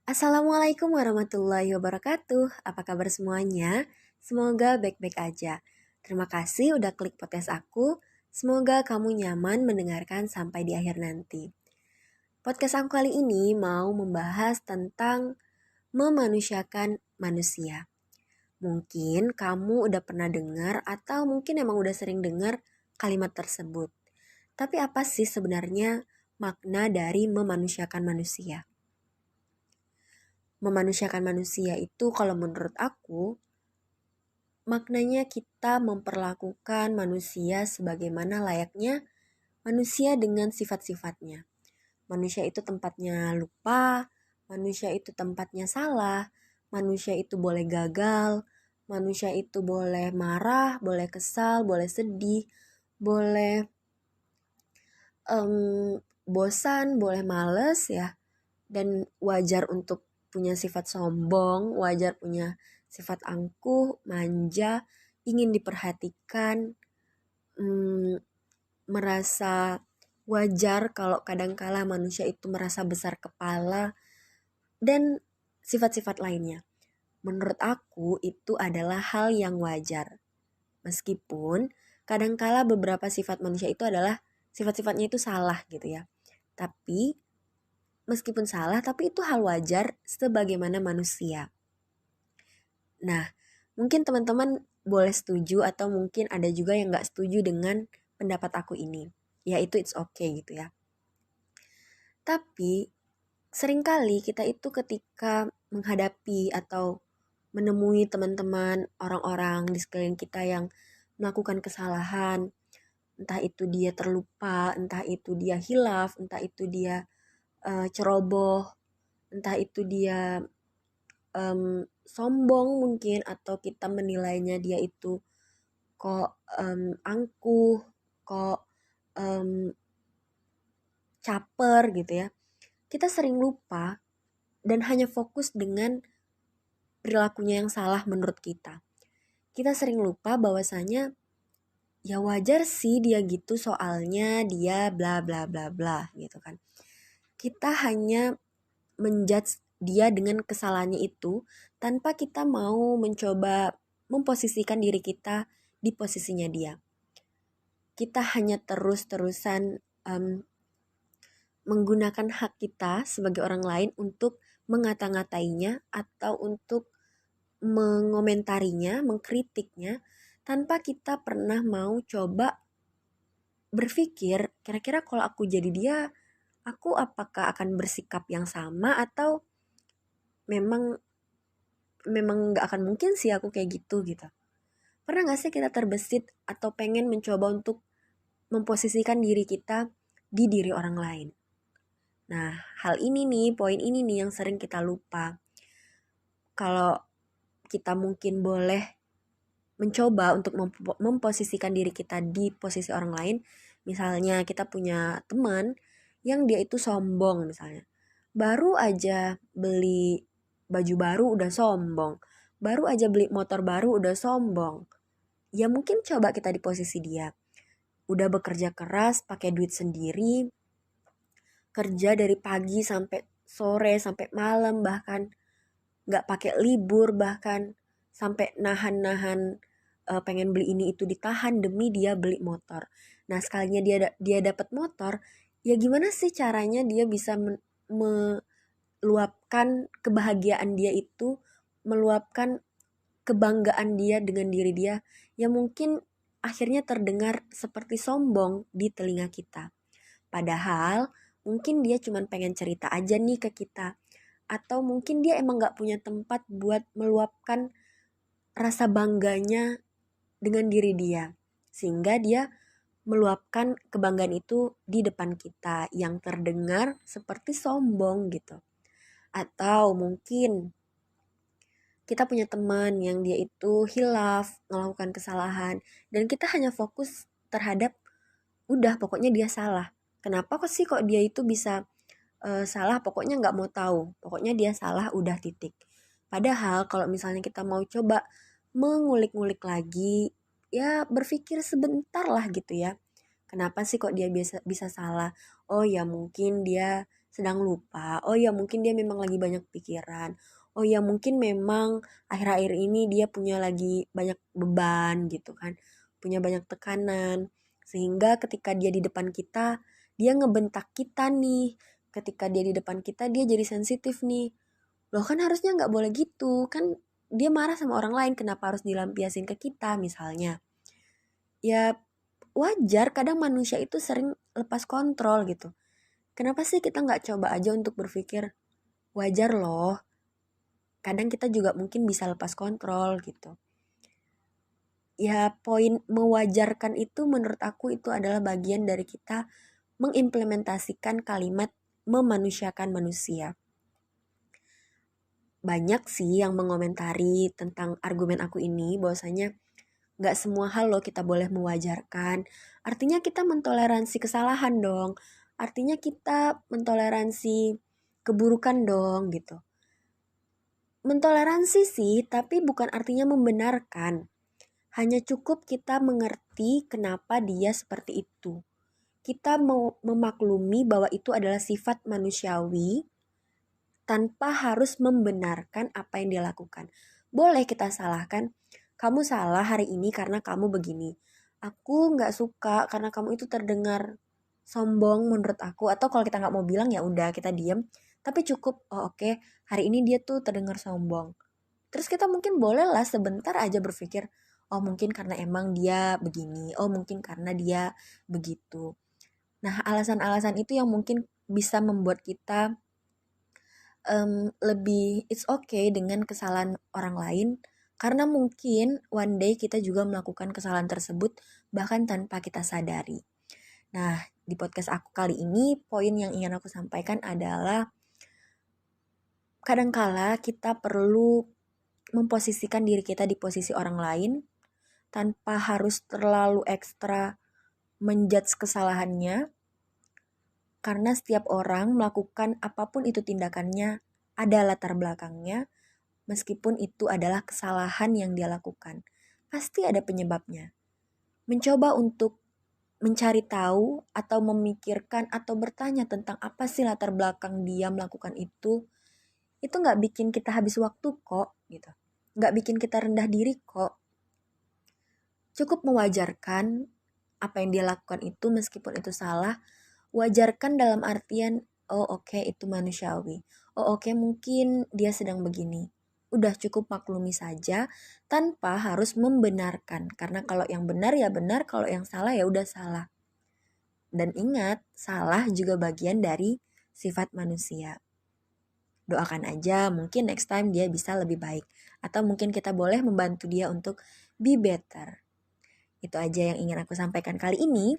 Assalamualaikum warahmatullahi wabarakatuh. Apa kabar semuanya? Semoga baik-baik aja. Terima kasih udah klik podcast aku. Semoga kamu nyaman mendengarkan sampai di akhir nanti. Podcast aku kali ini mau membahas tentang memanusiakan manusia. Mungkin kamu udah pernah dengar atau mungkin emang udah sering dengar kalimat tersebut. Tapi apa sih sebenarnya makna dari memanusiakan manusia? Memanusiakan manusia itu kalau menurut aku maknanya kita memperlakukan manusia sebagaimana layaknya manusia dengan sifat-sifatnya. Manusia itu tempatnya lupa, manusia itu tempatnya salah, manusia itu boleh gagal, manusia itu boleh marah, boleh kesal, boleh sedih, boleh bosan, boleh males ya. Dan wajar untuk punya sifat sombong, wajar punya sifat angkuh, manja, ingin diperhatikan, merasa wajar kalau kadangkala manusia itu merasa besar kepala, dan sifat-sifat lainnya. Menurut aku itu adalah hal yang wajar. Meskipun kadangkala beberapa sifat manusia itu adalah sifat-sifatnya itu salah gitu ya. Tapi meskipun salah, tapi itu hal wajar sebagaimana manusia. Nah, mungkin teman-teman boleh setuju atau mungkin ada juga yang gak setuju dengan pendapat aku ini. Yaitu it's okay gitu ya. Tapi seringkali kita itu ketika menghadapi atau menemui teman-teman, orang-orang di sekeliling kita yang melakukan kesalahan, entah itu dia terlupa, entah itu dia hilaf, entah itu dia ceroboh, entah itu dia sombong mungkin, atau kita menilainya dia itu kok angkuh, kok caper gitu ya. Kita sering lupa dan hanya fokus dengan perilakunya yang salah menurut kita. Kita sering lupa bahwasanya ya wajar sih dia gitu soalnya dia bla bla bla bla gitu kan. Kita hanya menjudge dia dengan kesalahannya itu tanpa kita mau mencoba memposisikan diri kita di posisinya dia. Kita hanya terus-terusan menggunakan hak kita sebagai orang lain untuk mengata-ngatainya atau untuk mengomentarinya, mengkritiknya, tanpa kita pernah mau coba berpikir kira-kira kalau aku jadi dia, aku apakah akan bersikap yang sama atau memang gak akan mungkin sih aku kayak gitu. Pernah gak sih kita terbesit atau pengen mencoba untuk memposisikan diri kita di diri orang lain? Nah, poin ini nih yang sering kita lupa. Kalau kita mungkin boleh mencoba untuk memposisikan diri kita di posisi orang lain, misalnya kita punya teman yang dia itu sombong misalnya. Baru aja beli baju baru udah sombong. Baru aja beli motor baru udah sombong. Ya mungkin coba kita di posisi dia. Udah bekerja keras, pakai duit sendiri, kerja dari pagi sampai sore, sampai malam, bahkan gak pakai libur, bahkan sampai nahan-nahan pengen beli ini itu ditahan demi dia beli motor. Nah sekalinya dia dapat motor, ya gimana sih caranya dia bisa meluapkan kebahagiaan dia itu, meluapkan kebanggaan dia dengan diri dia, yang mungkin akhirnya terdengar seperti sombong di telinga kita. Padahal mungkin dia cuma pengen cerita aja nih ke kita. Atau mungkin dia emang gak punya tempat buat meluapkan rasa bangganya dengan diri dia. Sehingga dia meluapkan kebanggaan itu di depan kita yang terdengar seperti sombong gitu. Atau mungkin kita punya teman yang dia itu hilaf, melakukan kesalahan, dan kita hanya fokus terhadap udah pokoknya dia salah. Kenapa kok dia itu bisa salah, pokoknya nggak mau tahu, pokoknya dia salah udah titik. Padahal kalau misalnya kita mau coba mengulik-ngulik lagi, ya berpikir sebentar lah gitu ya. Kenapa sih kok dia bisa salah? Oh ya mungkin dia sedang lupa. Oh ya mungkin dia memang lagi banyak pikiran. Oh ya mungkin memang akhir-akhir ini dia punya lagi banyak beban gitu kan. Punya banyak tekanan. Sehingga ketika dia di depan kita, dia ngebentak kita nih. Ketika dia di depan kita, dia jadi sensitif nih. Loh kan harusnya nggak boleh gitu. Kan dia marah sama orang lain, kenapa harus dilampiasin ke kita misalnya. Ya wajar, kadang manusia itu sering lepas kontrol gitu. Kenapa sih kita nggak coba aja untuk berpikir, wajar loh, kadang kita juga mungkin bisa lepas kontrol gitu. Ya poin mewajarkan itu menurut aku itu adalah bagian dari kita mengimplementasikan kalimat memanusiakan manusia. Banyak sih yang mengomentari tentang argumen aku ini, bahwasanya nggak semua hal loh kita boleh mewajarkan. Artinya kita mentoleransi kesalahan dong. Artinya kita mentoleransi keburukan dong gitu. Mentoleransi sih, tapi bukan artinya membenarkan. Hanya cukup kita mengerti kenapa dia seperti itu. Kita mau memaklumi bahwa itu adalah sifat manusiawi tanpa harus membenarkan apa yang dia lakukan. Boleh kita salahkan, kamu salah hari ini karena kamu begini. Aku nggak suka karena kamu itu terdengar sombong menurut aku. Atau kalau kita nggak mau bilang ya udah kita diem. Tapi cukup, oh oke, hari ini dia tuh terdengar sombong. Terus kita mungkin bolehlah sebentar aja berpikir, oh mungkin karena emang dia begini, oh mungkin karena dia begitu. Nah alasan-alasan itu yang mungkin bisa membuat kita lebih it's okay dengan kesalahan orang lain, karena mungkin one day kita juga melakukan kesalahan tersebut bahkan tanpa kita sadari. Nah, di podcast aku kali ini poin yang ingin aku sampaikan adalah kadangkala kita perlu memposisikan diri kita di posisi orang lain tanpa harus terlalu ekstra menjudge kesalahannya, karena setiap orang melakukan apapun itu tindakannya ada latar belakangnya. Meskipun itu adalah kesalahan yang dia lakukan, pasti ada penyebabnya. Mencoba untuk mencari tahu atau memikirkan atau bertanya tentang apa sih latar belakang dia melakukan itu nggak bikin kita habis waktu kok, gitu. Nggak bikin kita rendah diri kok. Cukup mewajarkan apa yang dia lakukan itu meskipun itu salah. Wajarkan dalam artian, oh oke, itu manusiawi. Oh oke, mungkin dia sedang begini. Udah cukup maklumi saja tanpa harus membenarkan. Karena kalau yang benar ya benar, kalau yang salah ya udah salah. Dan ingat, salah juga bagian dari sifat manusia. Doakan aja, mungkin next time dia bisa lebih baik. Atau mungkin kita boleh membantu dia untuk be better. Itu aja yang ingin aku sampaikan kali ini.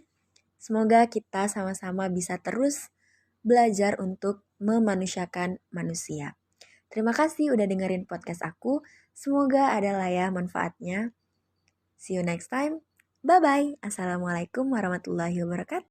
Semoga kita sama-sama bisa terus belajar untuk memanusiakan manusia. Terima kasih udah dengerin podcast aku. Semoga ada lah ya manfaatnya. See you next time. Bye-bye. Assalamualaikum warahmatullahi wabarakatuh.